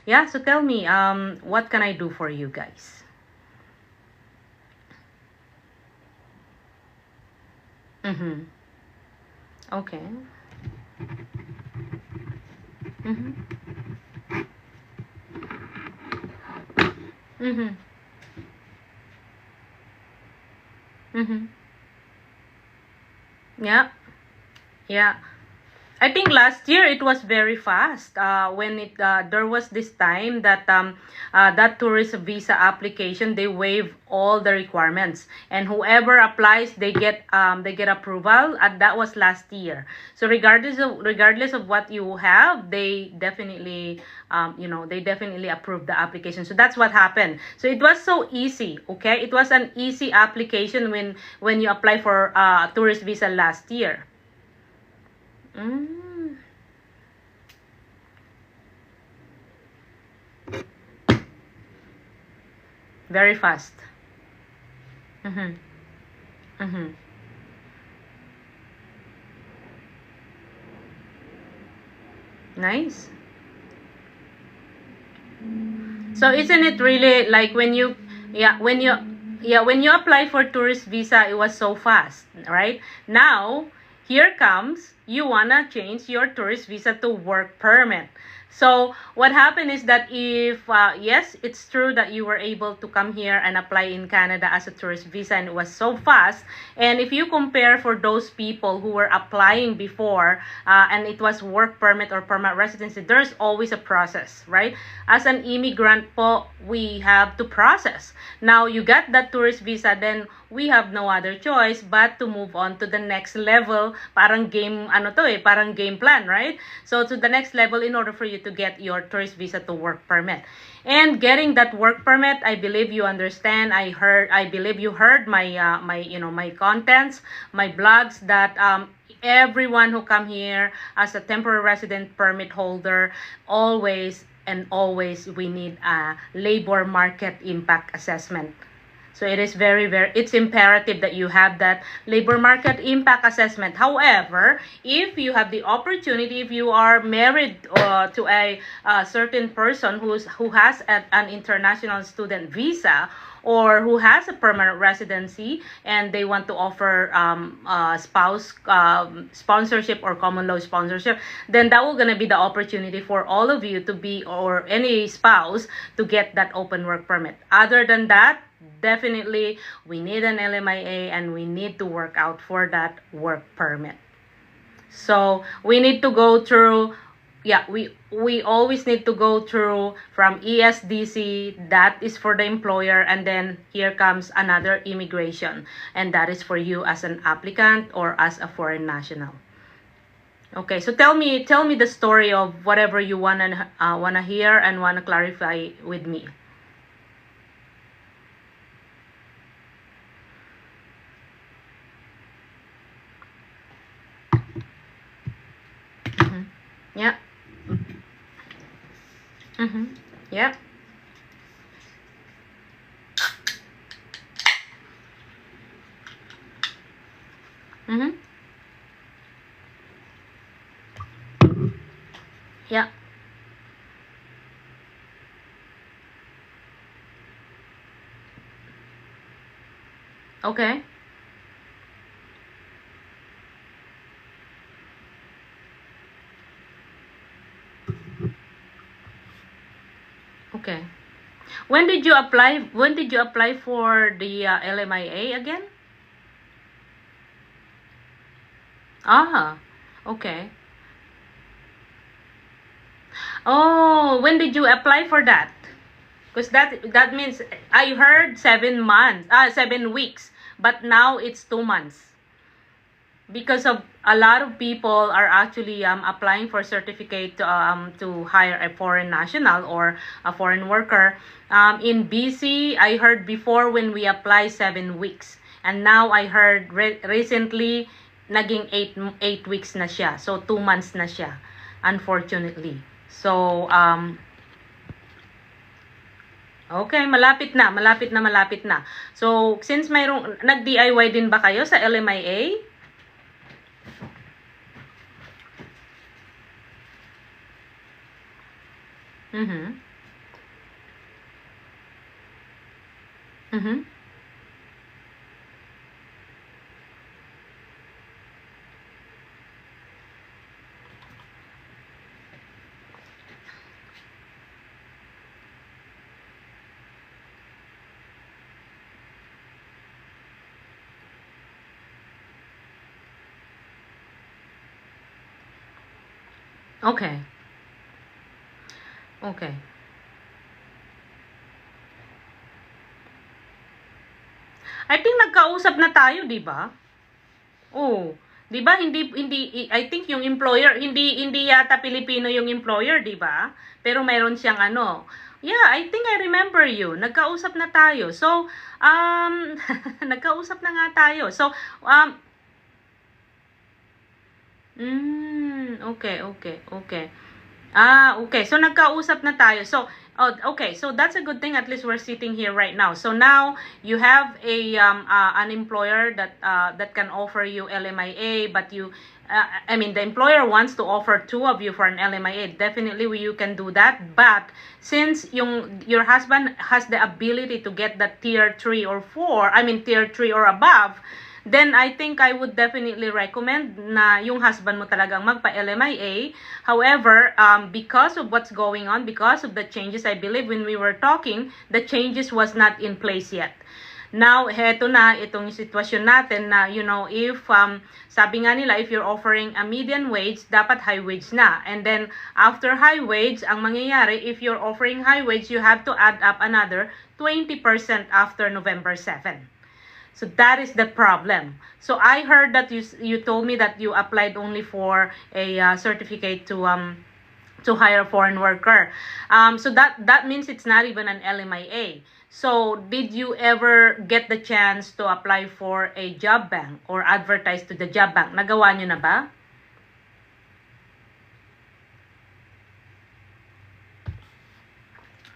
Yeah, so tell me, what can I do for you guys? Mm-hmm. Okay. Mm-hmm. Mm-hmm. Mm-hmm. Yeah. Yeah. I think last year it was very fast. When it there was this time that that tourist visa application, they waive all the requirements, and whoever applies they get approval. And that was last year. So regardless of what you have, they definitely they definitely approve the application. So that's what happened. So it was so easy. Okay, it was an easy application when you apply for tourist visa last year. Mm. Very fast. Mm-hmm. Mm-hmm. Nice. So isn't it really like yeah, when you apply for tourist visa, it was so fast, right? Now, here comes you wanna change your tourist visa to work permit. So what happened is that if yes, it's true that you were able to come here and apply in Canada as a tourist visa, and it was so fast. And if you compare for those people who were applying before, and it was work permit or permanent residency, there's always a process, right? As an immigrant po, we have to process. Now you got that tourist visa, then we have no other choice but to move on to the next level. Parang game, ano to eh, parang game plan, right? So to the next level in order for you to get your tourist visa to work permit. And getting that work permit, I believe you understand. I believe you heard my contents, my blogs that everyone who come here as a temporary resident permit holder, always and always we need a labor market impact assessment. So it is it's imperative that you have that labor market impact assessment. However, if you have the opportunity, if you are married to a certain person who has an international student visa, or who has a permanent residency and they want to offer spouse sponsorship or common law sponsorship, then that will gonna be the opportunity for all of you to be, or any spouse, to get that open work permit. Other than that, definitely we need an LMIA and we need to work out for that work permit. So we need to go through, yeah, we always need to go through from ESDC, that is for the employer, and then here comes another immigration, and that is for you as an applicant or as a foreign national. Okay, so tell me the story of whatever you wanna hear and wanna clarify with me. Mm-hmm. Yeah. Mm-hmm. Yeah. Mm-hmm. Yeah. Okay. Okay. When did you apply for the LMIA again? Ah, okay. Oh, when did you apply for that? Because that means I heard 7 months, 7 weeks, but now it's 2 months. Because of a lot of people are actually applying for certificate to hire a foreign national or a foreign worker. In BC, I heard before when we apply 7 weeks, and now I heard recently naging eight weeks na siya. So 2 months na siya, unfortunately. So okay, malapit na. So since mayroong nag-DIY din ba kayo sa LMIA? Mm-hmm. Mm-hmm. Okay. Okay. I think nagkausap na tayo, di ba? Oh, 'di ba I think yung employer hindi yata Pilipino yung employer, 'di ba? Pero mayroon siyang ano. Yeah, I think I remember you. Nagkausap na tayo. So, nagkausap na nga tayo. So, okay, okay, okay. Okay. So, nagkausap na tayo. So, okay. So, that's a good thing. At least we're sitting here right now. So, now, you have an employer that can offer you LMIA, but I mean, the employer wants to offer two of you for an LMIA. Definitely, you can do that. But, since your husband has the ability to get the tier 3 or 4, I mean, tier 3 or above, then I think I would definitely recommend na yung husband mo talagang magpa-LMIA. However, because of what's going on, because of the changes, I believe when we were talking, the changes was not in place yet. Now, heto na itong sitwasyon natin na, if, sabi nga nila, if you're offering a median wage, dapat high wage na. And then, after high wage, ang mangyayari, if you're offering high wage, you have to add up another 20% after November 7. So that is the problem. So I heard that you told me that you applied only for a certificate to hire a foreign worker. So that means it's not even an LMIA. So did you ever get the chance to apply for a job bank or advertise to the job bank? Nagawa nyo na ba?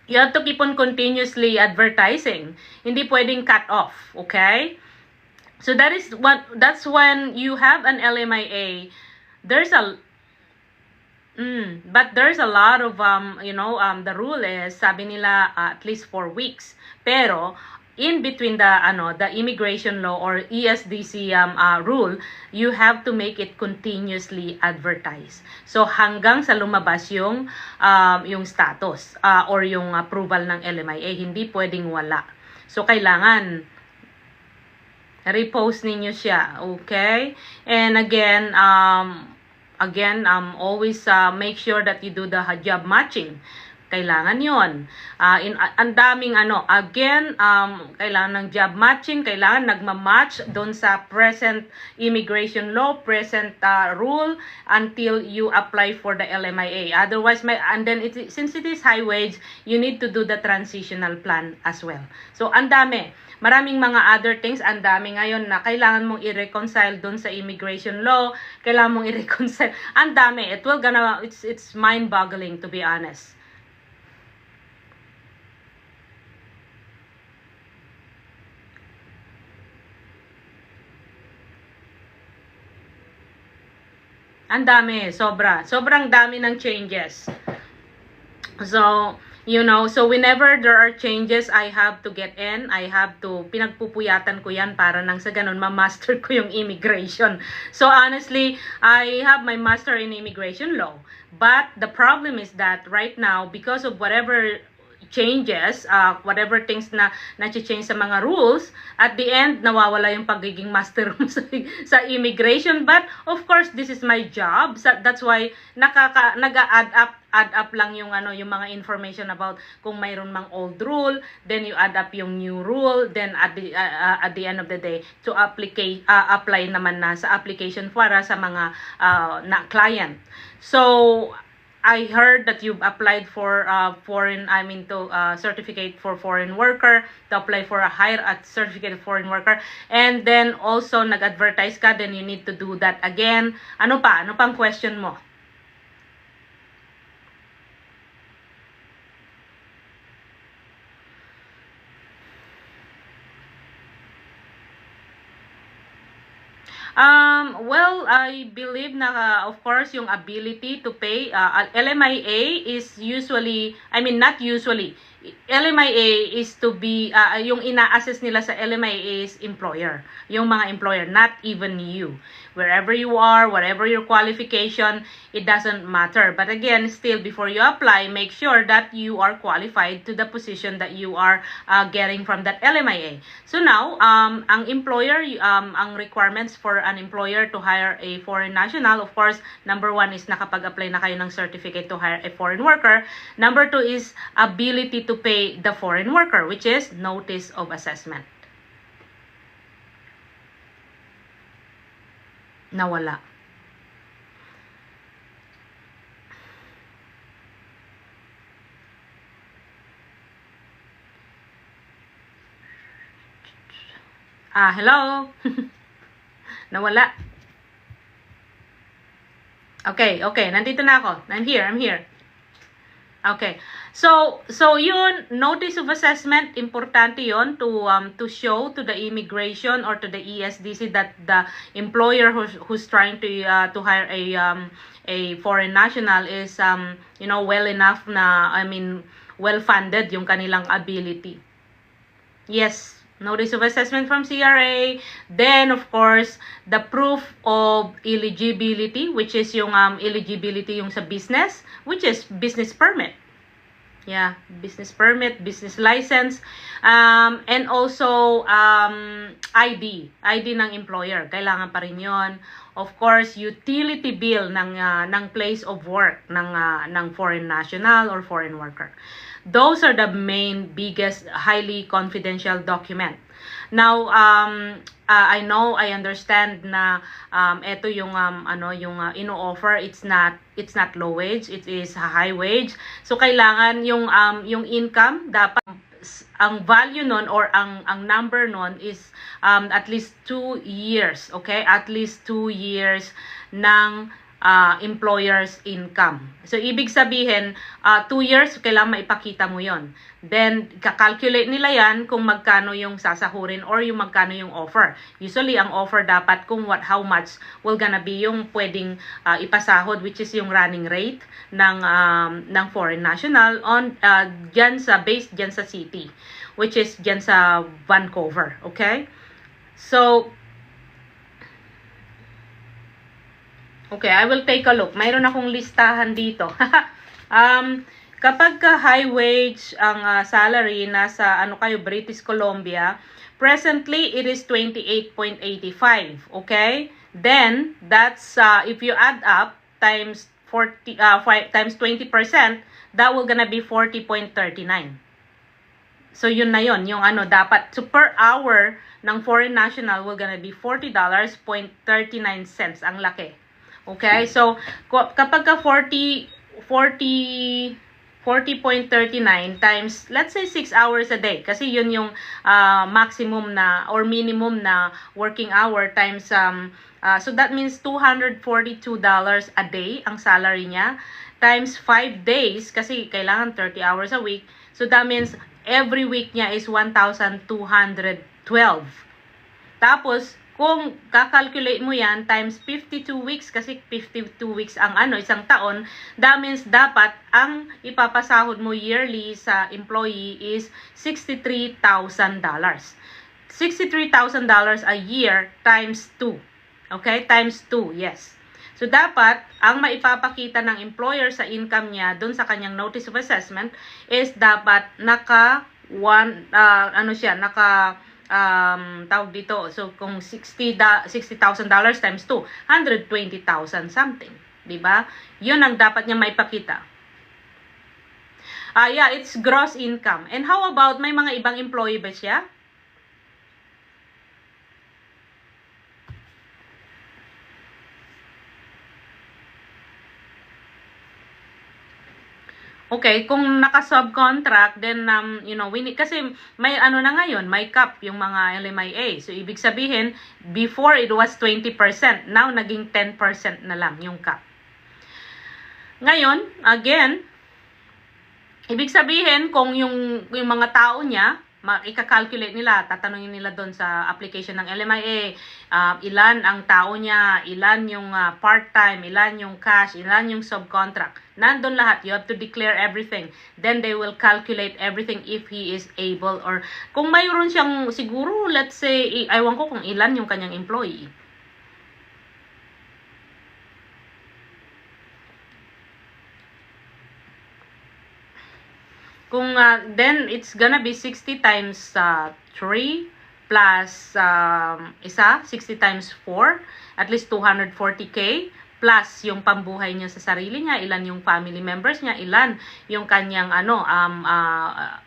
You have to keep on continuously advertising. Hindi pwedeng cut off, okay? So that's when you have an LMIA. But there's a lot of the rule is sabi nila at least 4 weeks. Pero in between the immigration law or ESDC rule, you have to make it continuously advertised. So hanggang sa lumabas yung status or yung approval ng LMIA, hindi pwedeng wala. So kailangan repost ninyo siya, okay? And again, always make sure that you do the job matching. Kailangan yon. Ang daming kailangan ng job matching, kailangan nagma-match doon sa present immigration law, present rule until you apply for the LMIA. Otherwise, since it is high wage, you need to do the transitional plan as well. So, ang dami. Maraming mga other things, ang dami ngayon na kailangan mong i-reconcile doon sa immigration law, kailangan mong i-reconcile. Ang dami. It's mind-boggling to be honest. Ang dami, sobrang dami ng changes. So, so whenever there are changes, I have to get in, pinagpupuyatan ko yan para nang sa ganun, ma-master ko yung immigration. So honestly, I have my master in immigration law. But the problem is that right now, because of whatever changes, whatever things na change sa mga rules, at the end, nawawala yung pagiging master mo sa immigration. But, of course, this is my job. So, that's why, nag-add up lang yung mga information about kung mayroon mang old rule, then you add up yung new rule, then at the end of the day, to apply naman na sa application para sa mga client. So, I heard that you've applied for certificate for foreign worker, to apply for a certificate of foreign worker, and then also nag-advertise ka, then you need to do that again. Ano pang question mo? Well, I believe na, of course, yung ability to pay, LMIA is usually, not usually, LMIA is to be, yung ina-assess nila sa LMIA is employer. Yung mga employer, not even you. Wherever you are, whatever your qualification, it doesn't matter. But again, still, before you apply, make sure that you are qualified to the position that you are getting from that LMIA. So now, ang employer, ang requirements for an employer to hire a foreign national, of course, number 1 is nakapag-apply na kayo ng certificate to hire a foreign worker. Number 2 is ability to pay the foreign worker, which is notice of assessment. Nawala. Hello? Nawala. Okay, nandito na ako. I'm here. Okay. So yun, notice of assessment, importante yun to show to the immigration or to the ESDC that the employer who's trying to hire a foreign national is well enough na, well funded yung kanilang ability. Yes, notice of assessment from CRA. Then, of course, the proof of eligibility, which is yung eligibility yung sa business, which is business permit. Yeah, business permit, business license, and also ID ng employer. Kailangan pa rin yun. Of course, utility bill ng place of work ng foreign national or foreign worker. Those are the main, biggest, highly confidential document. Now, I understand na ito yung ino-offer, it's not low wage, it is high wage. So kailangan yung income dapat ang value nun or ang number nun is at least 2 years, okay? At least 2 years ng employer's income. So, ibig sabihin, 2 years, kailangan maipakita mo yon. Then, kakalculate nila yan kung magkano yung sasahurin or yung magkano yung offer. Usually, ang offer dapat kung how much will gonna be yung pwedeng ipasahod, which is yung running rate ng foreign national on based dyan sa city, which is dyan sa Vancouver. Okay? So, okay, I will take a look. Mayroon akong listahan dito. Kapag high wage ang salary nasa British Columbia, presently it is 28.85, okay? Then that's if you add up times 20%, that will gonna be 40.39. So yun na yun, yung dapat. So per hour ng foreign national will gonna be $40.39. Ang laki. Okay, so kapag ka 40.39 times, let's say 6 hours a day, kasi yun yung maximum na or minimum na working hour times, so that means $242 a day ang salary niya, times 5 days, kasi kailangan 30 hours a week, so that means every week niya is 1,212. Tapos, kung kakalculate mo yan times 52 weeks, kasi 52 weeks ang isang taon, that means dapat ang ipapasahod mo yearly sa employee is $63,000. $63,000 a year times 2. Okay? Times 2, yes. So, dapat, ang maipapakita ng employer sa income niya dun sa kanyang notice of assessment is dapat tawag dito, so kung $60,000 times 2, $120,000 something, di ba? Yun ang dapat niya maipakita. Yeah, it's gross income. And how about may mga ibang employee ba siya? Okay, kung naka-subcontract, then, kasi may na ngayon, may cap yung mga LMIA. So, ibig sabihin, before it was 20%, now naging 10% na lang yung cap. Ngayon, again, ibig sabihin, kung yung mga tao niya, ika-calculate nila, tatanungin nila doon sa application ng LMIA, ilan ang tao niya, ilan yung part-time, ilan yung cash, ilan yung subcontract. Nandun lahat. You have to declare everything. Then they will calculate everything if he is able, or kung mayroon siyang, siguro, let's say, aywan ko kung ilan yung kanyang employee. Kung, then it's gonna be 60 times 3 plus isa, 60 times 4, at least 240K, plus yung pambuhay niya sa sarili niya, ilan yung family members niya, ilan yung kanyang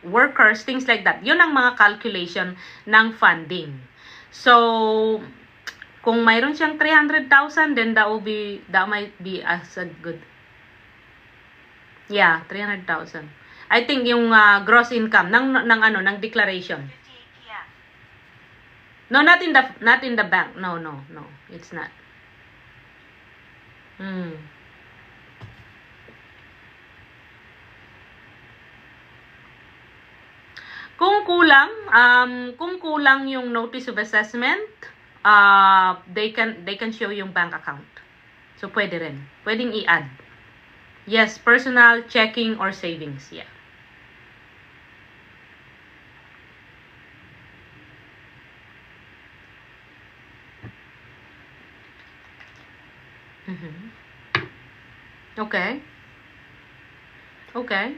workers, things like that. Yun ang mga calculation ng funding. So, kung mayroon siyang 300,000, then that might be as a good. Yeah, 300,000. I think yung gross income ng declaration. No, not in the bank. No, it's not. Kung kulang yung notice of assessment, they can show yung bank account. So pwede rin. Pwedeng i-add. Yes, personal, checking, or savings. Yeah. Okay. Okay.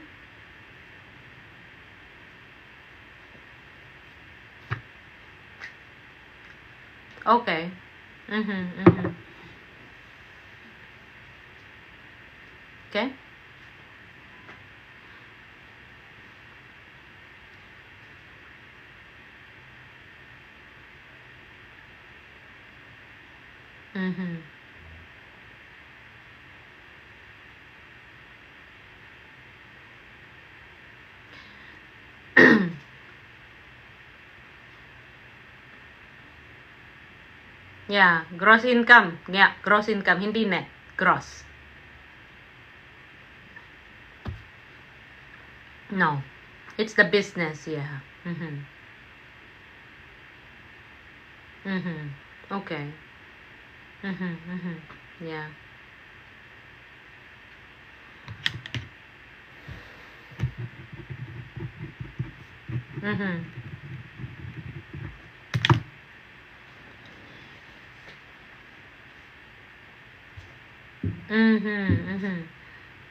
Okay. Okay. Yeah, gross income. Yeah, gross income, hindi net. Gross. No. It's the business, yeah. Okay. Yeah.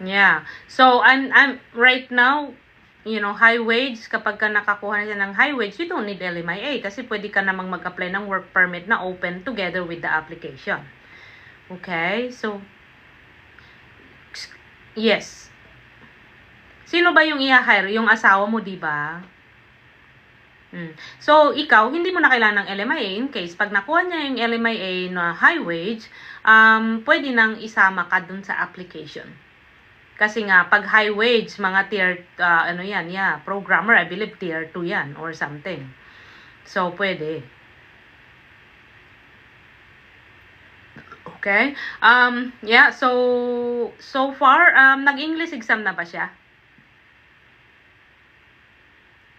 Yeah. So I'm right now, high wage, kapag ka nakakuha na siya ng high wage, you don't need LMIA kasi pwede ka namang mag-apply ng work permit na open together with the application. Okay? So yes. Sino ba yung i-hire? Yung asawa mo, di ba? So, ikaw, hindi mo na kailangan ng LMIA in case pag nakuha niya yung LMIA na high wage, pwede nang isama ka dun sa application. Kasi nga, pag high wage, mga tier, programmer, I believe tier 2 yan or something. So, pwede. Okay? Yeah, so far, nag-English exam na ba siya?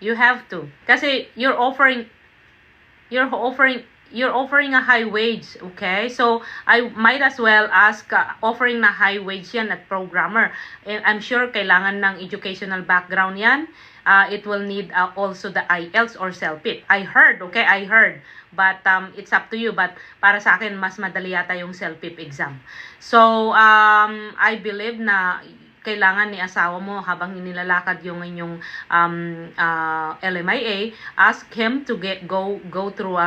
You have to. Kasi you're offering a high wage, okay? So, I might as well ask, offering na high wage yan at programmer. I'm sure kailangan ng educational background yan. It will need also the IELTS or CELPIP. I heard. But it's up to you. But para sa akin, mas madali yata yung CELPIP exam. So, I believe na kailangan ni asawa mo habang inilalakad yung inyong LMIA, ask him to go through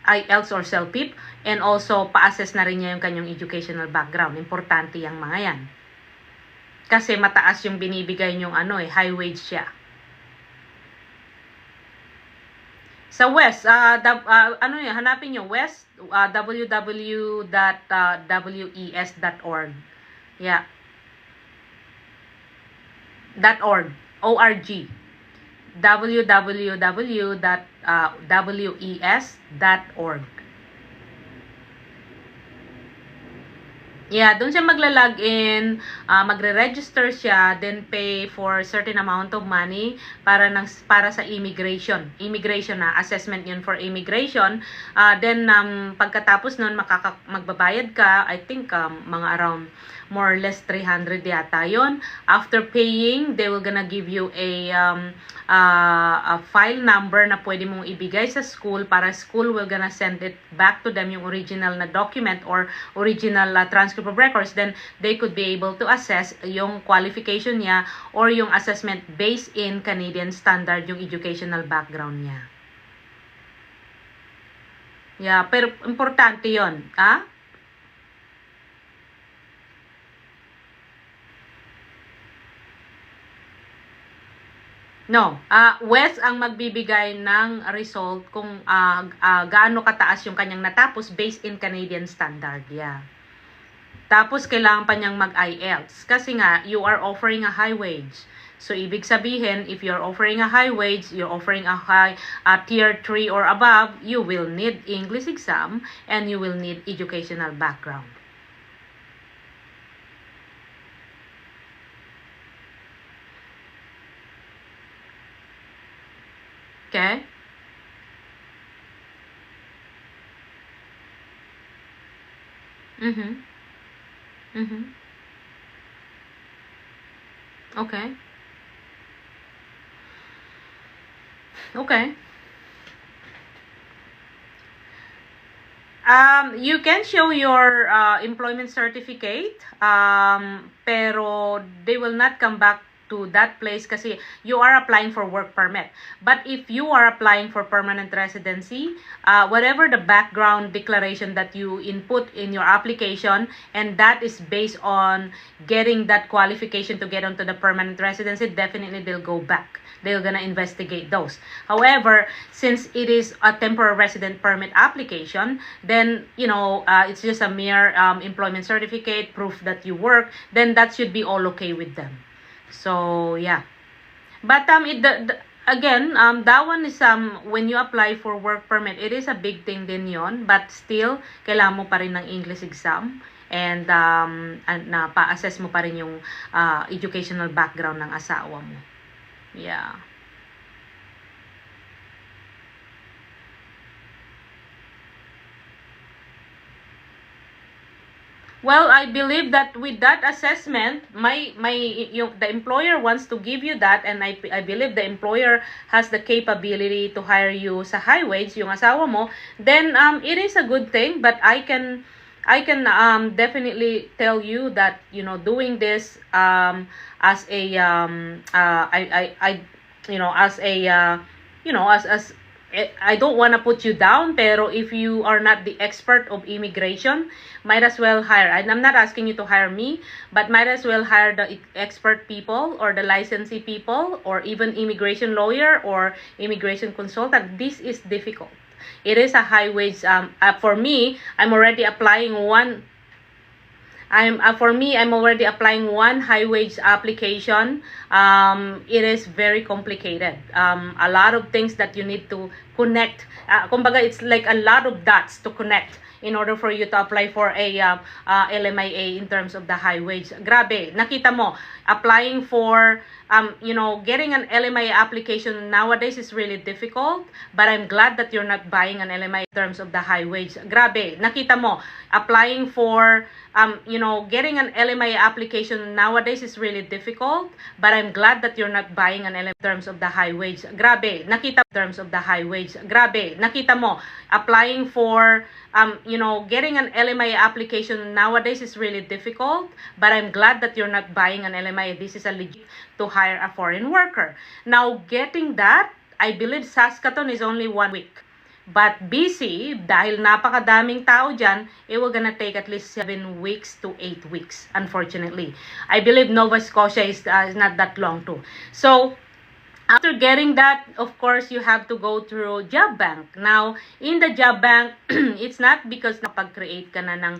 IELTS or CELPIP, and also pa-assess na rin niya yung kanyang educational background. Importante yung mga yan. Kasi mataas yung binibigay yung high wage siya. Sa West, hanapin nyo, West, www.wes.org. Yeah. .org. O-R-G. www.wes.org. Yeah, doon siya magla-login, magre-register siya, then pay for certain amount of money para sa immigration. Immigration na assessment 'yun for immigration. Then pagkatapos noon magbabayad ka, I think mga around more or less 300 yata 'yon. After paying, they will gonna give you a file number na pwede mong ibigay sa school para school will gonna send it back to them yung original na document or original transcript of records. Then they could be able to assess yung qualification niya or yung assessment based in Canadian standard yung educational background niya. Yeah, pero importante 'yon, No, Wes ang magbibigay ng result kung gaano kataas yung kanyang natapos based in Canadian standard. Yeah. Tapos kailangan pa niyang mag-IELTS kasi nga you are offering a high wage. So ibig sabihin, if you're offering a high wage, you're offering a tier 3 or above, you will need English exam and you will need educational background. Okay? Mhm. Mhm. Okay. Okay. You can show your employment certificate, pero they will not come back to that place kasi you are applying for work permit. But if you are applying for permanent residency, whatever the background declaration that you input in your application, and that is based on getting that qualification to get onto the permanent residency, definitely they'll go back. They're gonna investigate those. However, since it is a temporary resident permit application, then, it's just a mere employment certificate, proof that you work, then that should be all okay with them. So, yeah. But, again, that one is, when you apply for work permit, it is a big thing din yon, but still, kailangan mo pa rin ng English exam. And na pa-assess mo pa rin yung educational background ng asawa mo. Yeah. Well, I believe that with that assessment, the employer wants to give you that, and I believe the employer has the capability to hire you sa high wage, yung asawa mo, then it is a good thing. But I can definitely tell you that doing this as a I don't want to put you down, pero if you are not the expert of immigration, might as well hire. I'm not asking you to hire me, but might as well hire the expert people or the licensee people or even immigration lawyer or immigration consultant. This is difficult. It is a high wage. For me, I'm already applying one. I'm already applying one high wage application. It is very complicated. A lot of things that you need to connect. Kumbaga, it's like a lot of dots to connect in order for you to apply for a LMIA in terms of the high wage. Grabe, nakita mo, applying for getting an LMIA application nowadays is really difficult, but I'm glad that you're not buying an LMIA in terms of the high wage. Grabe, nakita mo, applying for getting an LMIA application nowadays is really difficult, but I'm glad that you're not buying an LMIA in terms of the high wage. Grabe, nakita in terms of the high wage. Grabe, nakita mo, applying for getting an LMIA application nowadays is really difficult, but I'm glad that you're not buying an LMIA. This is a legit to hire a foreign worker. Now, getting that, I believe Saskatoon is only 1 week. But BC, dahil napakadaming tao dyan, it will gonna take at least 7 weeks to 8 weeks, unfortunately. I believe Nova Scotia is not that long too. So, after getting that, of course, you have to go through job bank. Now, in the job bank, it's not because nakapag-create ka na ng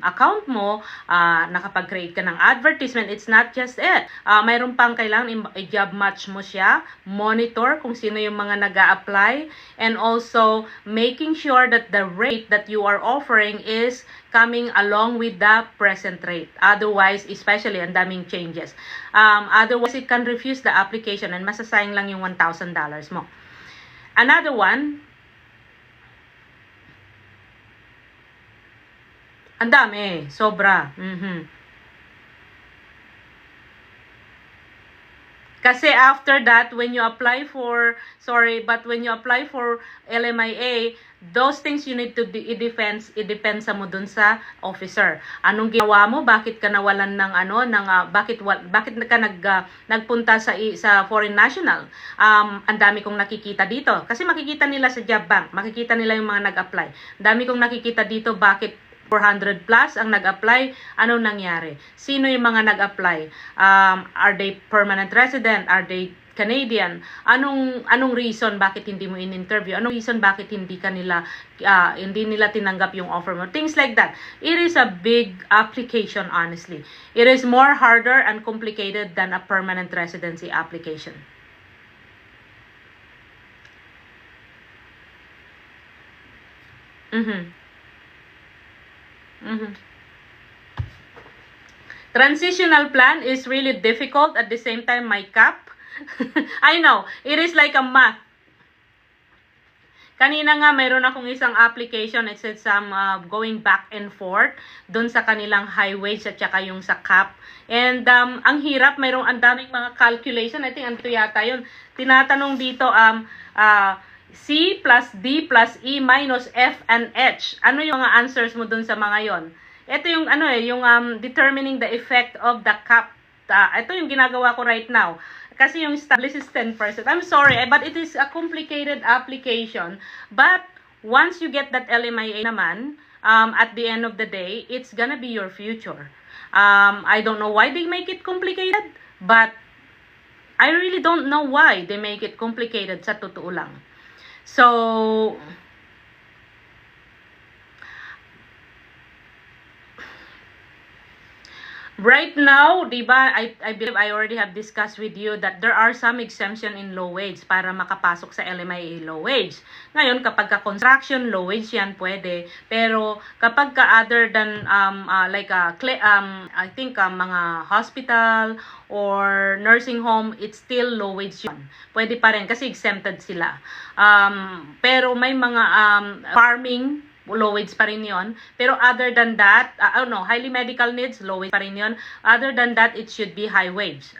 account mo, nakapag-create ka ng advertisement. It's not just it. Mayroon pang kailangan i-job match mo siya, monitor kung sino yung mga nag-a-apply, and also making sure that the rate that you are offering is coming along with the present rate. Otherwise, especially ang daming changes. Otherwise, it can refuse the application and masasayang lang yung $1,000 mo. Another one, ang dami, sobra. Kasi after that, when you apply for LMIA, those things you need to i-depend sa mo dun sa officer. Anong ginawa mo? Bakit ka nawalan ng bakit ka nagpunta sa foreign national? Ang dami kong nakikita dito. Kasi makikita nila sa job bank, makikita nila yung mga nag-apply. Ang dami kong nakikita dito, bakit 400 plus ang nag-apply? Anong nangyari? Sino yung mga nag-apply? Are they permanent resident? Are they Canadian? Anong reason bakit hindi mo in-interview? Anong reason bakit hindi nila tinanggap yung offer mo? Things like that. It is a big application, honestly. It is more harder and complicated than a permanent residency application. Transitional plan is really difficult. At the same time, my cap. I know, it is like a math. Kanina nga, mayroon akong isang application. It says going back and forth doon sa kanilang high wage at saka yung sa cap. And ang hirap, mayroong ang daming mga calculation. I think ito yata yun. Tinatanong dito, C plus D plus E minus F and H. Ano yung mga answers mo dun sa mga yon? Ito yung yung determining the effect of the cap. Ito yung ginagawa ko right now. Kasi yung established is 10%. I'm sorry, but it is a complicated application. But once you get that LMIA naman, at the end of the day, it's gonna be your future. I don't know why they make it complicated, but I really don't know why they make it complicated, sa totoo lang. So, right now, diba, I believe I already have discussed with you that there are some exemption in low wage para makapasok sa LMIA low wage. Ngayon, kapag ka construction, low wage yan, pwede. Pero kapag ka other than, I think mga hospital or nursing home, it's still low wage yun. Pwede pa rin kasi exempted sila. Pero may mga farming, low wage pa rin yun. Pero other than that, highly medical needs, low wage pa rin yun. Other than that, it should be high wage.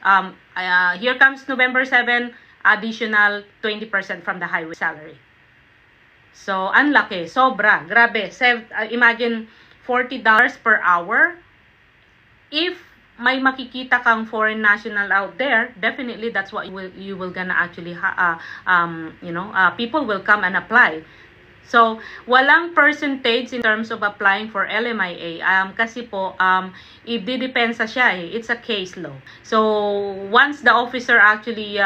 Here comes November 7, additional 20% from the high wage salary. So, unlaki. Sobra. Grabe. Imagine $40 per hour. If may makikita kang foreign national out there, definitely that's what you will gonna actually, people will come and apply. So, walang percentage in terms of applying for LMIA. Kasi po, i-depensa siya eh. It's a case law. So, once the officer actually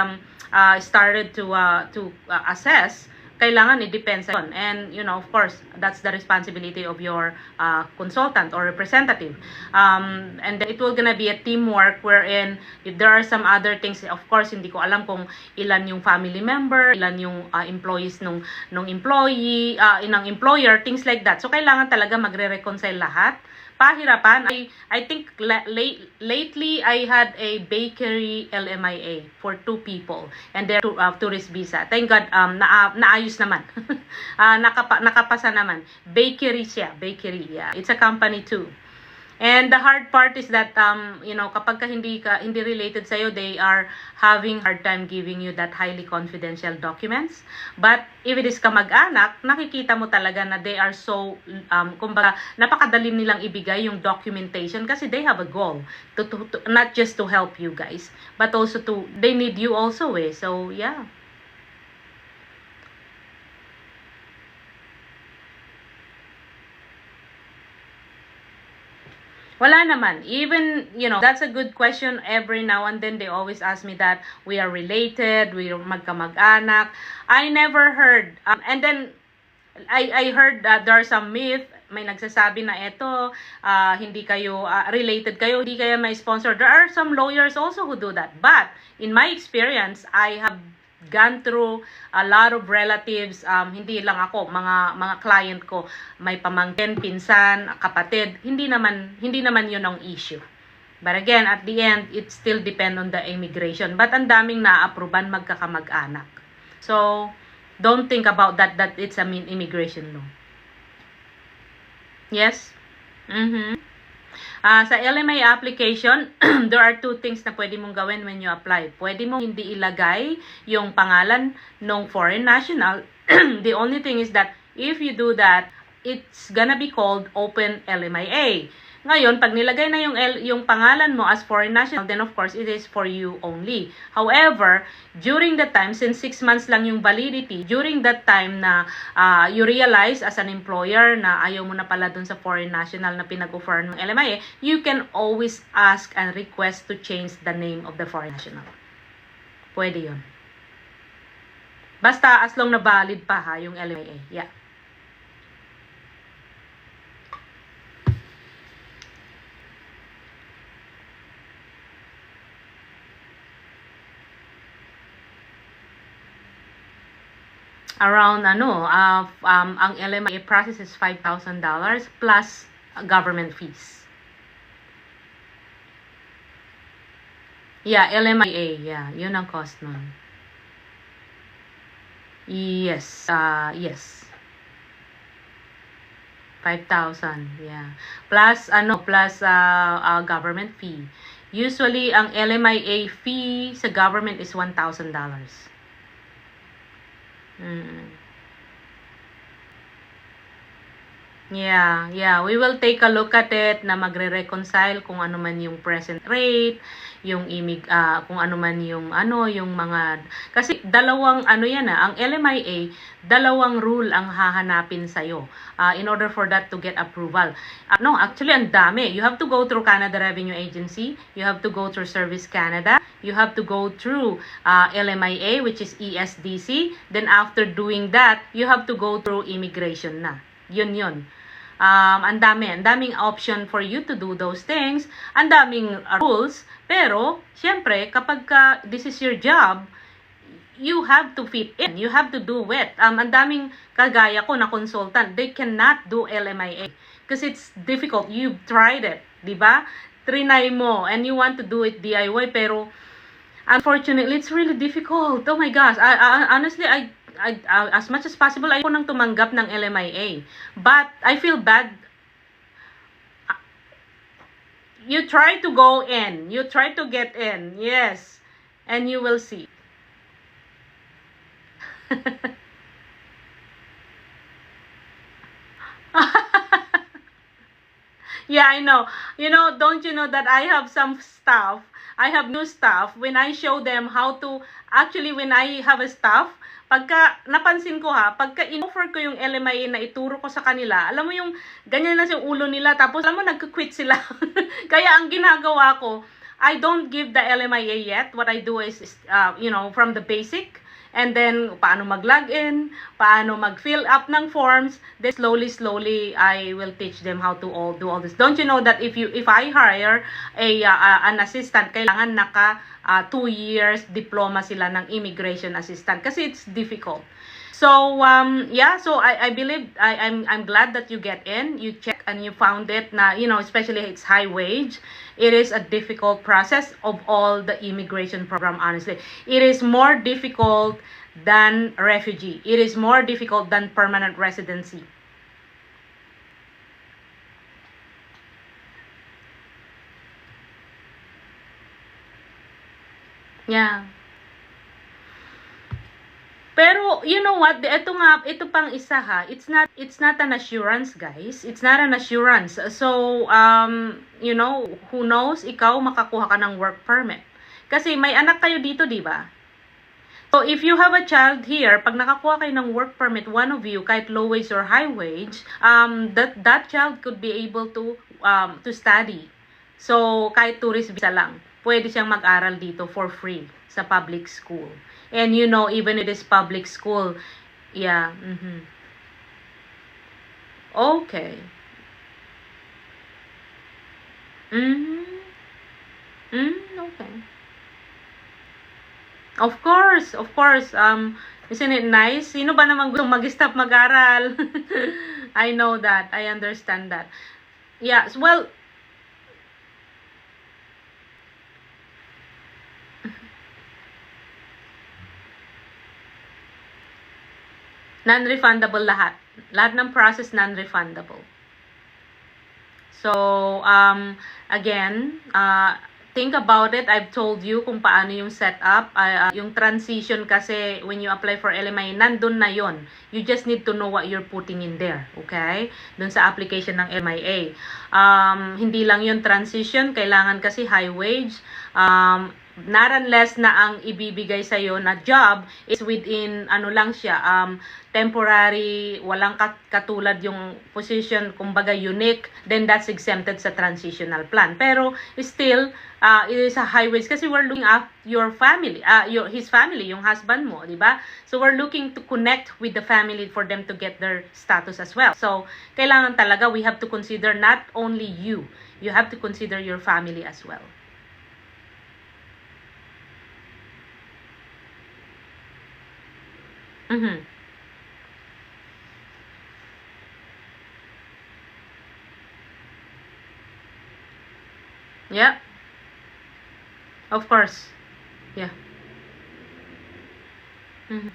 started to assess, kailangan i-depensa yun. And, of course, that's the responsibility of your consultant or representative. And then it will gonna be a teamwork wherein if there are some other things, of course, hindi ko alam kung ilan yung family member, ilan yung employees nung employee, ng employer, things like that. So, kailangan talaga magre-reconcile lahat. Pahirapan. I think lately I had a bakery LMIA for 2 people and they're tourist visa. Thank God naayos naman. Nakapasa naman. Bakery siya, bakery. Yeah. It's a company too. And the hard part is that kapag hindi related sa iyo, they are having hard time giving you that highly confidential documents. But if it is kamag-anak, nakikita mo talaga na they are so kumbaga napakadali nilang ibigay yung documentation kasi they have a goal to not just to help you guys, but also they need you also eh. So, yeah. Wala naman. Even, that's a good question. Every now and then, they always ask me that we are related, we are magkamag-anak. I never heard. And then, I heard that there are some myth. May nagsasabi na eto, hindi kayo, related kayo, hindi kayo may sponsor. There are some lawyers also who do that. But, in my experience, I have gone through a lot of relatives, hindi lang ako, mga client ko, may pamangkin, pinsan, kapatid, hindi naman 'yun ang issue. But again, at the end, it still depend on the immigration. But ang daming na-approvean magkakamag-anak. So, don't think about that it's a immigration law. Yes? Sa LMIA application, there are two things na pwede mong gawin when you apply. Pwede mong hindi ilagay yung pangalan ng foreign national. The only thing is that if you do that, it's gonna be called open LMIA. Ngayon, pag nilagay na yung pangalan mo as foreign national, then of course, it is for you only. However, during the time, since 6 months lang yung validity, during that time na you realize as an employer na ayaw mo na pala dun sa foreign national na pinag-offer ng LMIA, you can always ask and request to change the name of the foreign national. Pwede yun. Basta as long na valid pa ha, yung LMIA. Yeah. Around ang LMIA process is $5,000 plus government fees. Yeah, LMIA, yeah, yun ang cost nun. Yes, yes. 5,000, yeah. Plus government fee. Usually ang LMIA fee sa government is $1,000. Yeah, we will take a look at it na magre-reconcile kung ano man yung present rate, yung kung ano man yung yung mga, kasi dalawang yan ang LMIA, dalawang rule ang hahanapin sa iyo in order for that to get approval. No, actually ang dami. You have to go through Canada Revenue Agency, you have to go through Service Canada, you have to go through LMIA, which is ESDC. Then after doing that, you have to go through immigration na. Yun. Ang daming option for you to do those things. Ang daming rules. Pero, syempre, kapag this is your job, you have to fit in. You have to do it. Ang daming kagaya ko na consultant, they cannot do LMIA because it's difficult. You've tried it, di ba? Trinay mo and you want to do it DIY, pero unfortunately, it's really difficult. Oh my gosh. Honestly, as much as possible, ayoko nang tumanggap ng LMIA. But, I feel bad. You try to go in. You try to get in. Yes. And you will see. Yeah, I know. Don't you know that I have some staff, I have new staff, when I show them how to, actually when I have a staff, pagka napansin ko pagka in-offer ko yung LMIA na ituro ko sa kanila, alam mo yung ganyan na yung ulo nila, tapos alam mo nagko-quit sila. Kaya ang ginagawa ko, I don't give the LMIA yet. What I do is from the basic, and then paano mag-login, paano mag-fill up ng forms, then slowly I will teach them how to do all this. Don't you know that if I hire an assistant, kailangan naka 2 years diploma sila ng immigration assistant kasi it's difficult. So so I believe I'm glad that you get in, you check and you found it na especially it's high wage. It is a difficult process of all the immigration program, honestly. It is more difficult than refugee. It is more difficult than permanent residency. Yeah. Pero, you know what? Ito pang isa it's not an assurance, guys. It's not an assurance. So, who knows, ikaw makakuha ka ng work permit. Kasi may anak kayo dito, di ba? So, if you have a child here, pag nakakuha kayo ng work permit, one of you, kahit low wage or high wage, that child could be able to study. So, kahit tourist visa lang, pwede siyang mag-aral dito for free sa public school. And even it is public school, yeah. Okay. Okay. Of course, of course. Isn't it nice? Sino ba naman gusto mag-stop mag-aral? I know that. I understand that. Yeah, well, non-refundable lahat. Lahat ng process non-refundable. So, again, think about it. I've told you kung paano yung setup. Yung transition kasi when you apply for LMIA, nandun na yon. You just need to know what you're putting in there. Okay? Dun sa application ng LMIA. Hindi lang yung transition. Kailangan kasi high wage. Not unless na ang ibibigay sa'yo na job is within, ano lang siya, temporary, walang katulad yung position, kumbaga unique, then that's exempted sa transitional plan. Pero still, it is a high wage kasi we're looking at your family, his family, yung husband mo, di ba? So we're looking to connect with the family for them to get their status as well. So, kailangan talaga we have to consider not only you have to consider your family as well. Mm-hmm. Yeah. Of course. Yeah. Mm-hmm.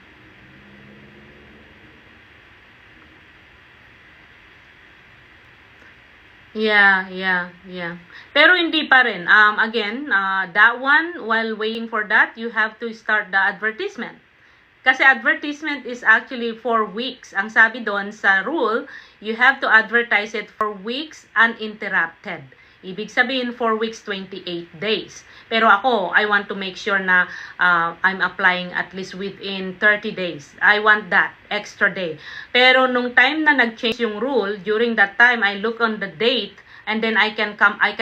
Yeah, yeah, yeah. Pero hindi pa rin. Again, that one, while waiting for that, you have to start the advertisement. Kasi advertisement is actually 4 weeks. Ang sabi doon sa rule, you have to advertise it for weeks uninterrupted. Ibig sabihin 4 weeks, 28 days. Pero ako, I want to make sure na I'm applying at least within 30 days. I want that extra day. Pero nung time na nag-change yung rule, during that time, I look on the date and then I can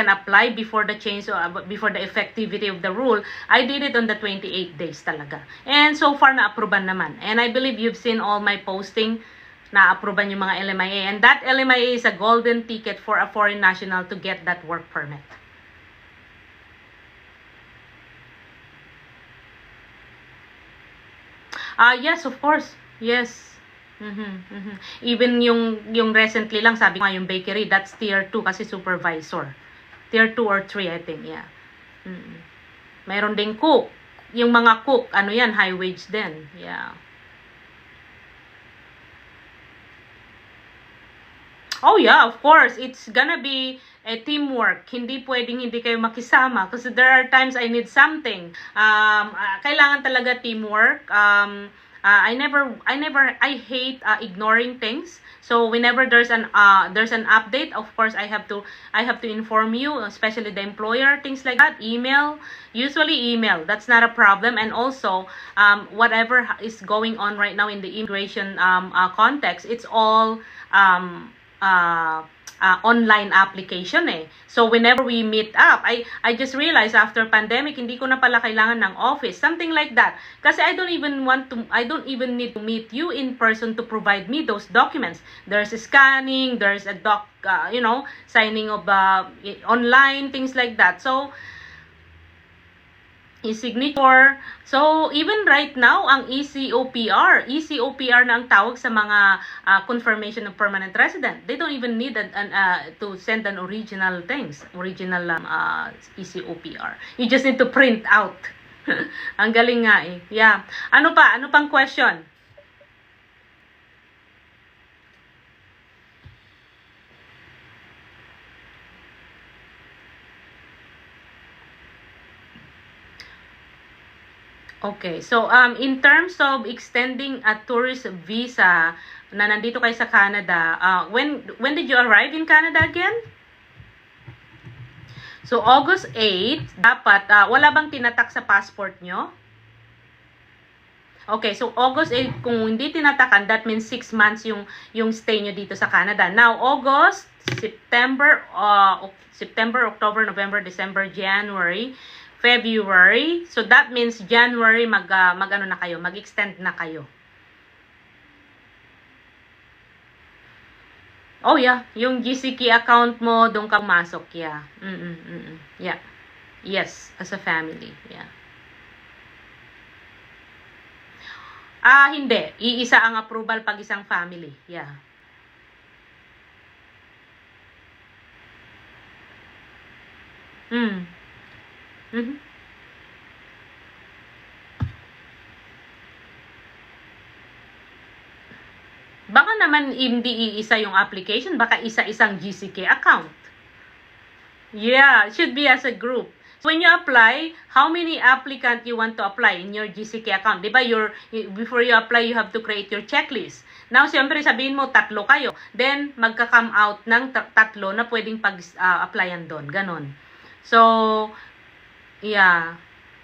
apply before the change, before the effectivity of the rule. I did it on the 28 days talaga. And so far, na-approvean naman. And I believe you've seen all my posting, na-approvean yung mga LMIA. And that LMIA is a golden ticket for a foreign national to get that work permit. Yes, of course. Yes. Even yung recently lang, sabi ko nga yung bakery, that's tier 2 kasi supervisor. Tier 2 or 3, I think, yeah. Mayroon ding cook. Yung mga cook, ano yan, high wage din. Yeah. Oh yeah, of course. It's gonna be a teamwork. Hindi pwedeng hindi kayo makisama kasi there are times I need something. Kailangan talaga teamwork. I hate ignoring things. So whenever there's an update, of course I have to inform you, especially the employer, things like that. Email, usually email. That's not a problem. And also whatever is going on right now in the immigration context, it's all online application eh. So whenever we meet up, I just realized after pandemic, hindi ko na pala kailangan ng office, something like that. Kasi I don't even need to meet you in person to provide me those documents. There's scanning, there's a signing of online, things like that. So e-signature. So, even right now, ang ECOPR na ang tawag sa mga confirmation of permanent resident. They don't even need to send an original ECOPR. You just need to print out. Ang galing nga eh. Yeah. Ano pang question? Okay, so in terms of extending a tourist visa na nandito kayo sa Canada, when did you arrive in Canada again? So August 8, dapat wala bang tinatak sa passport nyo? Okay, so August 8, kung hindi tinatakan, that means 6 months yung stay nyo dito sa Canada. Now, August, September, October, November, December, January, February. So that means January mag-extend na kayo. Oh yeah, yung GCK account mo doon ka pumasok, yeah. Yeah. Yes, as a family, yeah. Hindi. Iisa ang approval pag isang family. Yeah. Mm. Mhm. Baka naman hindi iisa yung application, baka isa-isang GCK account. Yeah, it should be as a group. So when you apply, how many applicant you want to apply in your GCK account? Diba, before you apply, you have to create your checklist. Now, siyempre, sabihin mo, 3 kayo. Then, magka-come out ng 3 na pwedeng pag-applyan doon. Ganon. So, yeah.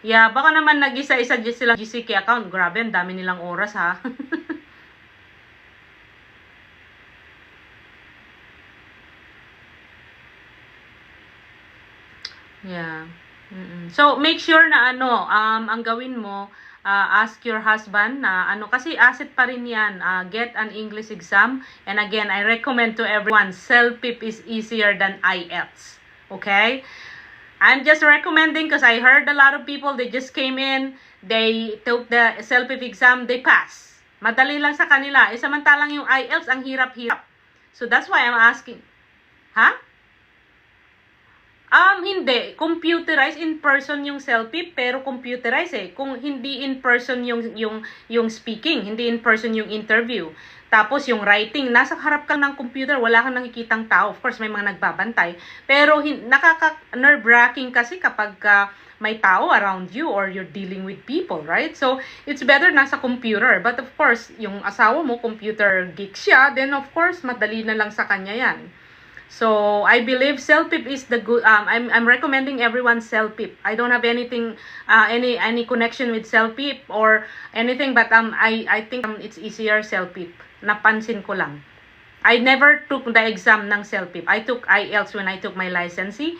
Yeah, baka naman nag-isa-isa sila GCK account. Grabe, ang dami nilang oras, ha? Yeah. So, make sure na ang gawin mo, ask your husband na kasi asset pa rin yan. Get an English exam. And again, I recommend to everyone, self-pip is easier than IELTS. Okay? I'm just recommending because I heard a lot of people, they just came in, they took the self-pip exam, they pass. Madali lang sa kanila. Samantalang yung IELTS, ang hirap-hirap. So, that's why I'm asking. Ha? Hindi. Computerized in person yung selfie, pero computerized eh. Kung hindi in person yung speaking, hindi in person yung interview. Tapos yung writing, nasa harap ka ng computer, wala kang nakikitang tao. Of course, may mga nagbabantay. Pero nakaka-nerve-wracking kasi kapag may tao around you or you're dealing with people, right? So, it's better nasa computer. But of course, yung asawa mo, computer geek siya, then of course, madali na lang sa kanya yan. So, I believe self-pip is the good, I'm recommending everyone self-pip. I don't have anything, any connection with self-pip or anything, but I think it's easier self-pip. Napansin ko lang. I never took the exam ng self-pip. I took IELTS when I took my licensee.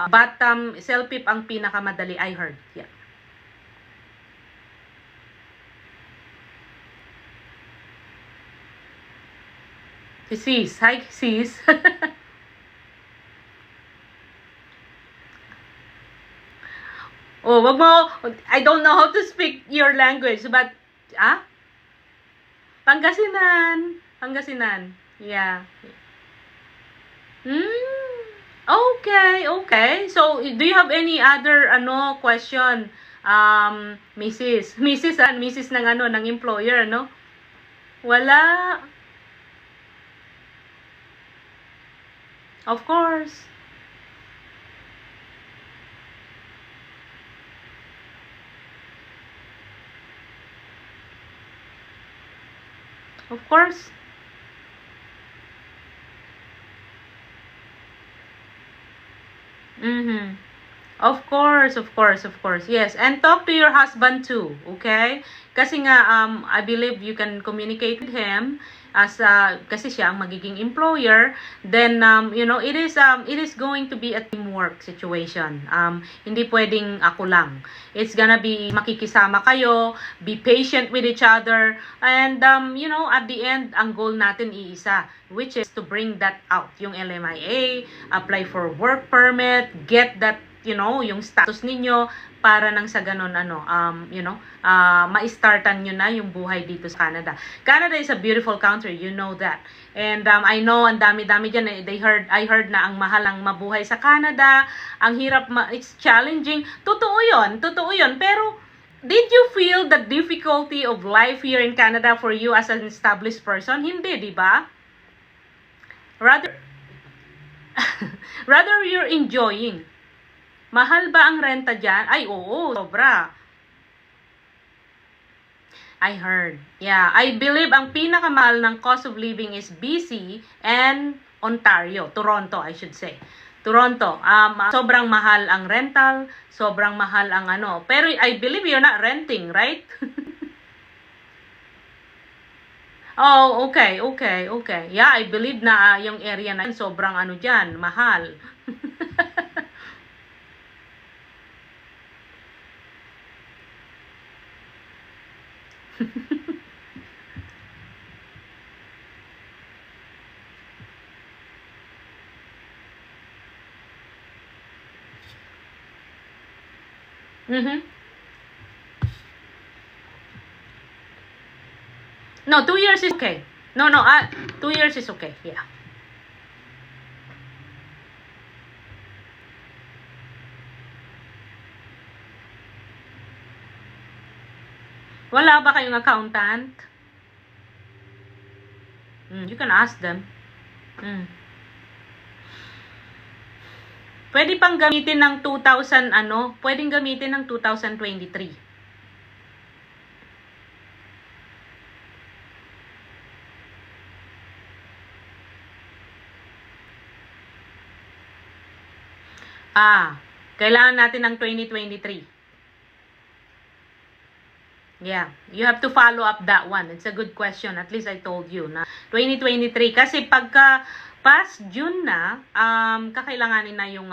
But self-pip ang pinakamadali, I heard. Yeah. Sis, hi sis. Oh, wag mo, I don't know how to speak your language, but, Pangasinan. Pangasinan. Yeah. Okay. So, do you have any other, question, Mrs. ng employer, Wala. Of course. Of course. Of course. Yes, and talk to your husband too, okay? Kasi nga I believe you can communicate with him as kasi siya ang magiging employer, then it is going to be a teamwork situation. Hindi pwedeng ako lang. It's gonna be makikisama kayo, be patient with each other, and at the end ang goal natin iisa, which is to bring that out, yung LMIA, apply for work permit, get that yung status ninyo para nang sa ganun ma-startan nyo na yung buhay dito sa Canada. Canada is a beautiful country, you know that. And I know ang dami-dami diyan, I heard na ang mahal ang mabuhay sa Canada, ang hirap it's challenging. Totoo 'yon. Pero did you feel the difficulty of life here in Canada for you as an established person? Hindi, di ba? Rather you're enjoying. Mahal ba ang renta dyan? Ay, oo, sobra. I heard. Yeah, I believe ang pinakamahal ng cost of living is BC and Ontario. Toronto, I should say. Toronto. Sobrang mahal ang rental, sobrang mahal ang Pero I believe you're not renting, right? Oh, okay. Yeah, I believe na yung area na yun, sobrang dyan, mahal. No, 2 years is okay. No, 2 years is okay. Yeah. Wala ba kayong accountant? You can ask them. Pwede pang gamitin ng 2000 pwedeng gamitin ng 2023. Kailangan natin ng 2023. Yeah, you have to follow up that one. It's a good question. At least I told you na 2023 kasi pagka past June na, kakailanganin na yung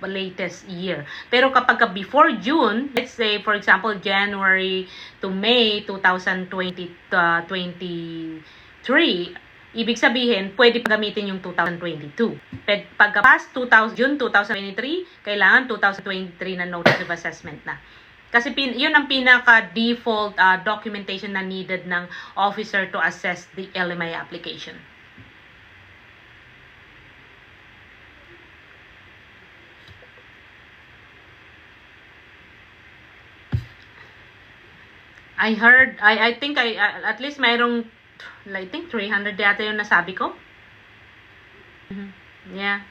latest year. Pero kapag before June, let's say for example January to May 2023, ibig sabihin pwede pa gamitin yung 2022. Pagka past June 2023, kailangan 2023 na notice of assessment na. Kasi yun ang pinaka-default documentation na needed ng officer to assess the LMIA application. I heard, I think at least mayroong, I think 300 yata yung nasabi ko. Yeah.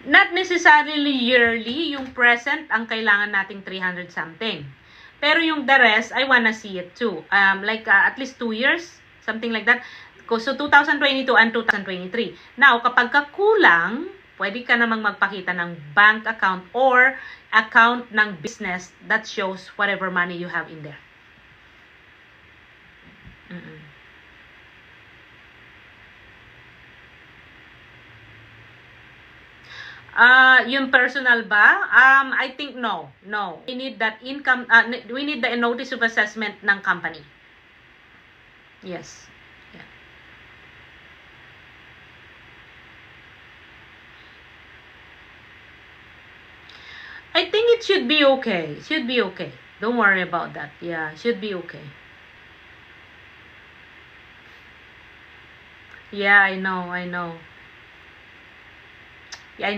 Not necessarily yearly, yung present ang kailangan nating 300 something. Pero yung the rest, I wanna see it too. Like at least 2 years, something like that. So 2022 and 2023. Now, kapag kulang, pwede ka namang magpakita ng bank account or account ng business that shows whatever money you have in there. Yung personal ba? I think no. We need that income, we need the notice of assessment ng company. Yes. Yeah. I think it should be okay. It should be okay. Don't worry about that. Yeah, it should be okay. Yeah, I know. Yeah, I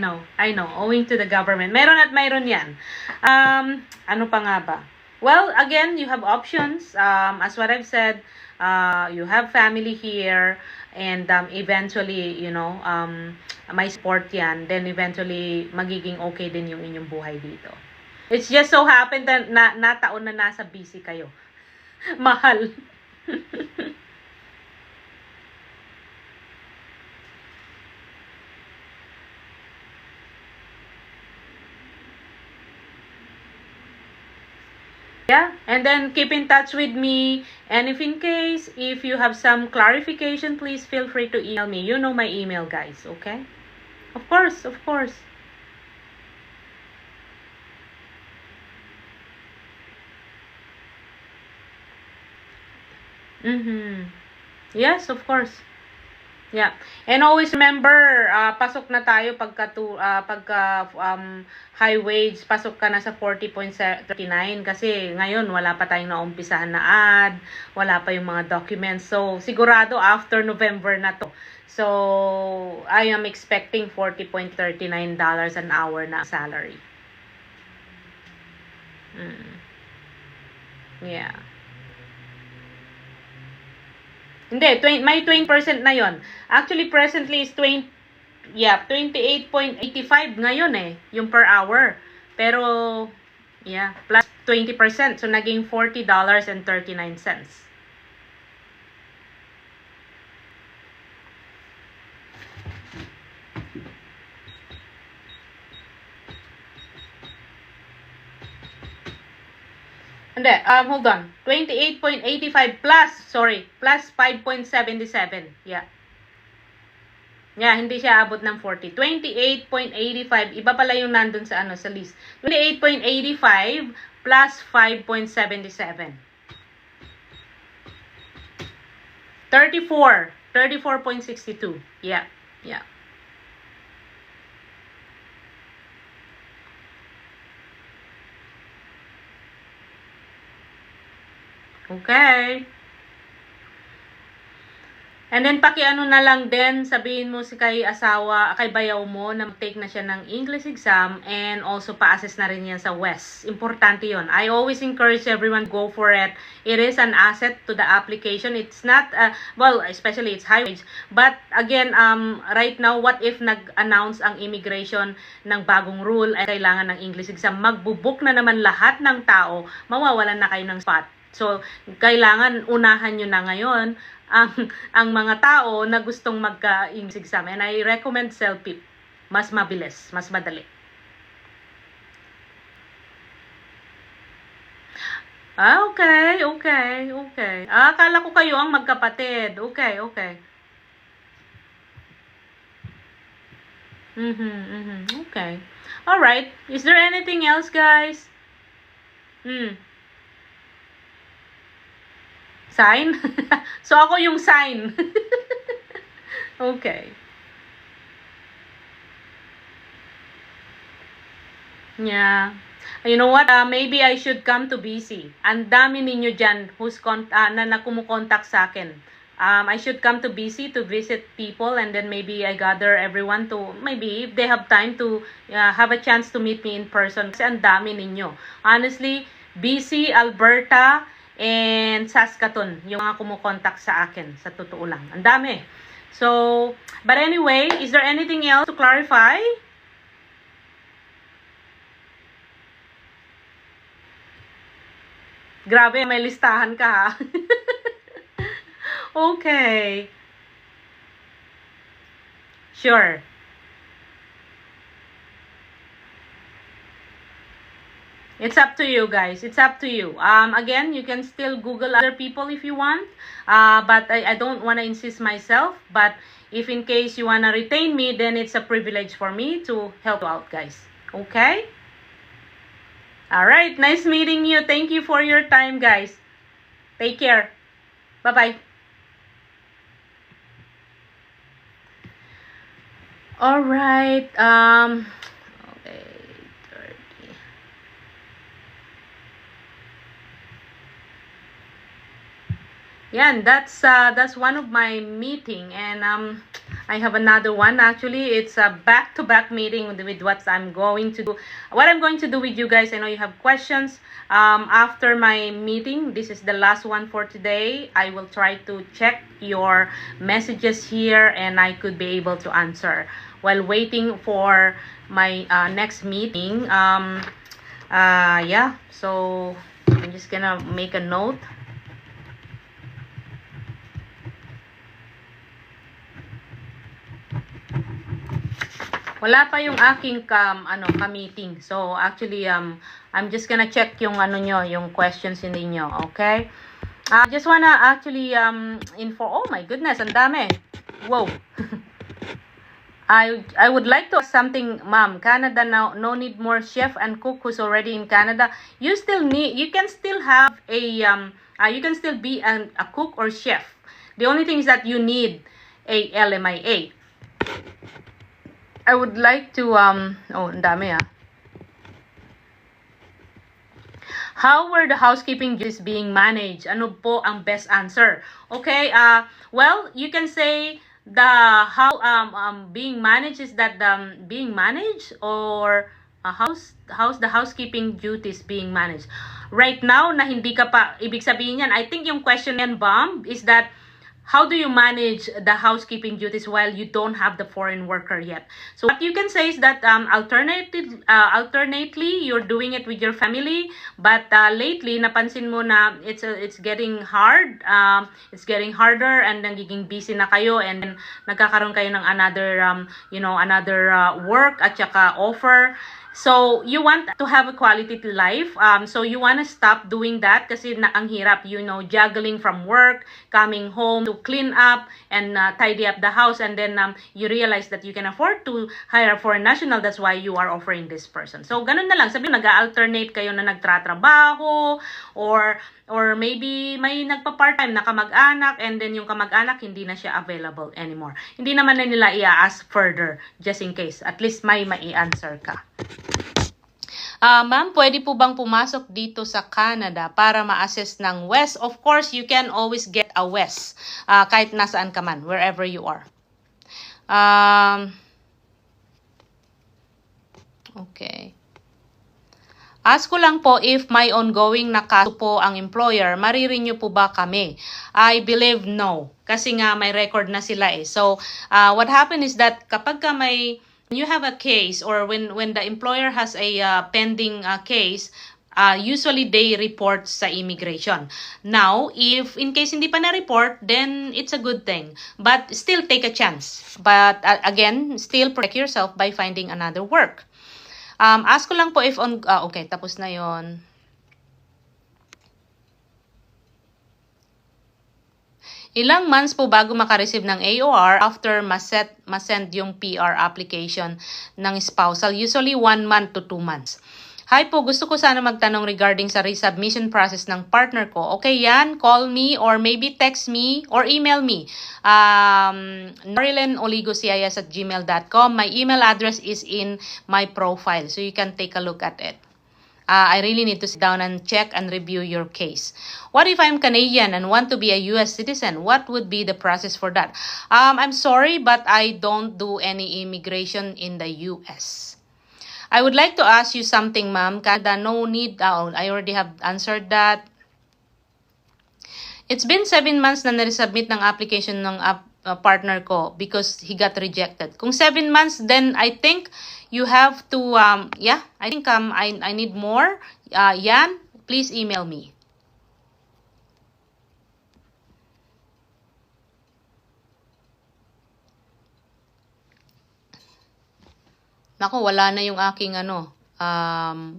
know. Owing to the government. Meron at mayroon yan. Ano pa nga ba? Well, again, you have options. As what I've said, you have family here. And eventually, may support yan. Then eventually, magiging okay din yung inyong buhay dito. It's just so happened that nataon na nasa busy kayo. Mahal. Yeah, and then keep in touch with me. And if in case, if you have some clarification, please feel free to email me. You know my email, guys, okay? Of course. Yes, of course. Yeah. And always remember, pasok na tayo pagka high wage, pasok ka na sa 40.39 kasi ngayon wala pa tayong naumpisahan na ad, wala pa yung mga documents. So, sigurado after November na to. So, I am expecting $40.39 an hour na salary. Yeah. Hindi, may 20% na yon. Actually, presently is 28.85 ngayon yung per hour. Pero, yeah, plus 20%. So, naging $40.39. Hindi, hold on. 28.85 plus 5.77. Yeah. Yeah, hindi siya abot ng 40. 28.85. Iba pala yung nandun sa sa list. 28.85 plus 5.77. 34.62. Yeah. Okay? And then, pakiano na lang din, sabihin mo si kay asawa, kay bayaw mo, na take na siya ng English exam and also pa-assess na rin yan sa WES. Importante yon. I always encourage everyone to go for it. It is an asset to the application. It's not, well, especially it's high wage. But again, right now, what if nag-announce ang immigration ng bagong rule ay kailangan ng English exam? Magbubook na naman lahat ng tao, mawawalan na kayo ng spot. So, kailangan unahan nyo na ngayon ang mga tao na gustong magka-English exam. And I recommend self-pip. Mas mabilis, mas madali. Okay. Akala ko kayo ang magkapatid. Okay. Okay. Alright. Is there anything else, guys? Sign? So, ako yung sign. Okay. Yeah. You know what? Maybe I should come to BC. Ang dami ninyo dyan who's na kumukontak sa akin. I should come to BC to visit people, and then maybe I gather everyone to, maybe if they have time to have a chance to meet me in person. Kasi ang dami ninyo. Honestly, BC, Alberta, and Saskatoon, yung mga kumukontak sa akin, sa totoo lang. Ang dami. So, but anyway, is there anything else to clarify? Grabe, may listahan ka ha. Okay. Sure. It's up to you, guys. It's up to you. Again, you can still Google other people if you want. But I don't want to insist myself. But if in case you want to retain me, then it's a privilege for me to help you out, guys. Okay? Alright. Nice meeting you. Thank you for your time, guys. Take care. Bye-bye. Alright. Yeah, that's one of my meeting, and I have another one. Actually, it's a back-to-back meeting with what I'm going to do. What I'm going to do with you guys, I know you have questions. After my meeting, this is the last one for today. I will try to check your messages here, and I could be able to answer while waiting for my next meeting. Yeah, so I'm just gonna make a note. Wala pa yung aking ka-meeting. So, actually, I'm just gonna check yung yung questions ninyo, okay? I just wanna actually oh my goodness, ang dami. Whoa. I would like to ask something, ma'am. Canada now, no need more chef and cook who's already in Canada. You can still have a you can still be a cook or chef. The only thing is that you need a LMIA. I would like to, oh, ang dami ah. How were the housekeeping duties being managed? Ano po ang best answer? Okay, well, you can say how being managed is that being managed, or how's the housekeeping duties being managed? Right now, na hindi ka pa, ibig sabihin yan, I think yung question yan, Bomb, is that how do you manage the housekeeping duties while you don't have the foreign worker yet? So what you can say is that alternately, you're doing it with your family, but lately, napansin mo na it's getting hard, it's getting harder, and nagiging busy na kayo, and then nagkakaroon kayo ng another, another work at saka offer. So, you want to have a quality life. So, you want to stop doing that kasi ang hirap, juggling from work, coming home to clean up and tidy up the house. And then, you realize that you can afford to hire a foreign national. That's why you are offering this person. So, ganun na lang. Sabi, nag-alternate kayo na nagtratrabaho, or maybe may nagpa-part-time na kamag-anak, and then yung kamag-anak hindi na siya available anymore. Hindi naman na nila i-ask further just in case. At least may mai-answer ka. Ma'am, pwede po bang pumasok dito sa Canada para ma-assess ng WES? Of course, you can always get a WES kahit nasaan ka man, wherever you are. Okay. Ask ko lang po if may ongoing na kaso po ang employer, marirenew po ba kami? I believe no. Kasi nga may record na sila eh. So, what happened is that kapag ka when you have a case or when the employer has a pending case, usually they report sa immigration. Now, if in case hindi pa na-report, then it's a good thing. But still take a chance. But again, still protect yourself by finding another work. Ask ko lang po if on... okay, tapos na yon. Ilang months po bago makareceive ng AOR after masend yung PR application ng spousal? Usually 1 month to 2 months. Hi po, gusto ko sana magtanong regarding sa resubmission process ng partner ko. Okay yan, call me or maybe text me or email me. NorilenOligosiayas@gmail.com. My email address is in my profile, so you can take a look at it. I really need to sit down and check and review your case. What if I'm Canadian and want to be a US citizen? What would be the process for that? I'm sorry, but I don't do any immigration in the US. I would like to ask you something, ma'am. Canada, no need. I already have answered that. It's been 7 months na na-resubmit ng application ng partner ko because he got rejected. Kung 7 months, then I think you have to, I think I need more. Yan, please email me. Nako, wala na yung aking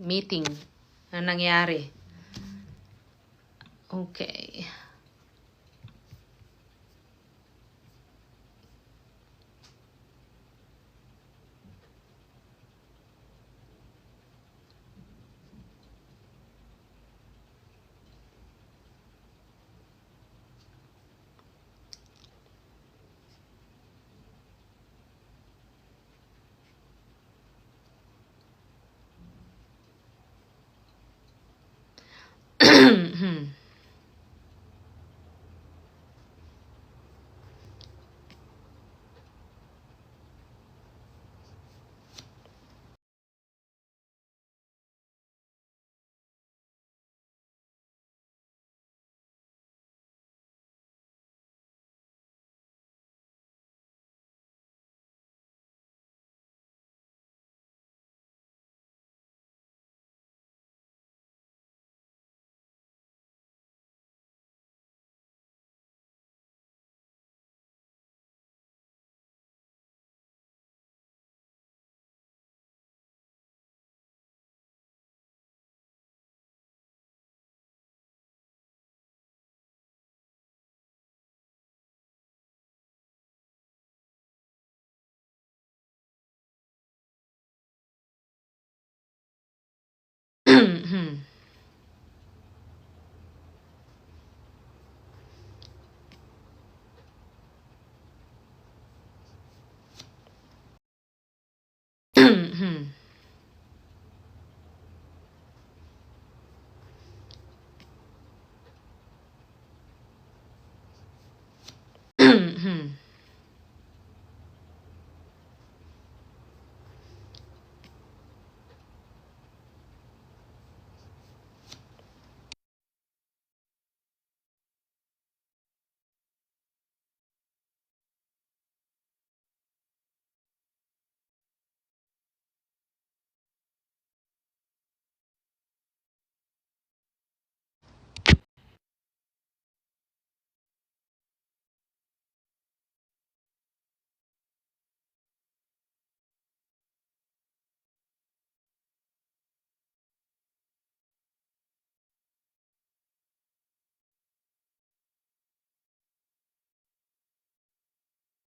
meeting na nangyari. Okay.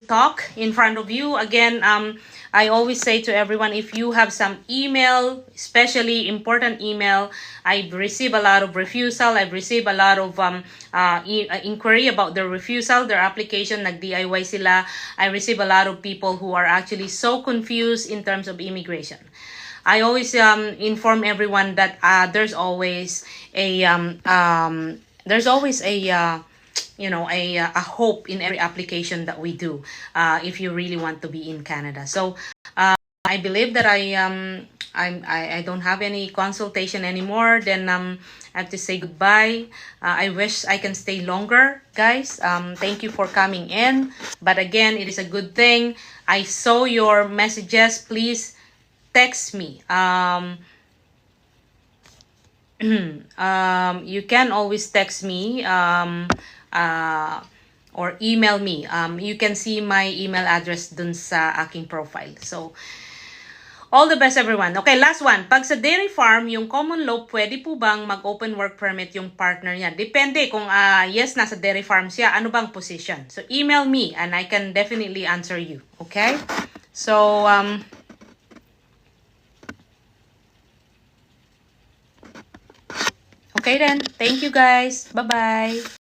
Talk in front of you. Again, I always say to everyone, if you have some email, especially important email, I've received a lot of refusal. I've received a lot of inquiry about their refusal, their application, nag-DIY sila. I receive a lot of people who are actually so confused in terms of immigration. I always inform everyone that there's always a a hope in every application that we do, if you really want to be in Canada. So I believe that I don't have any consultation anymore. Then I have to say goodbye. I wish I can stay longer, guys. Thank you for coming in. But again, it is a good thing. I saw your messages. Please text me. You can always text me, or email me. You can see my email address dun sa aking profile. So, all the best, everyone. Okay, last one. Pag sa dairy farm, yung common law, pwede po bang mag-open work permit yung partner niya? Depende kung yes, nasa dairy farm siya, ano bang position. So, email me and I can definitely answer you. Okay? So, okay then. Thank you, guys. Bye-bye.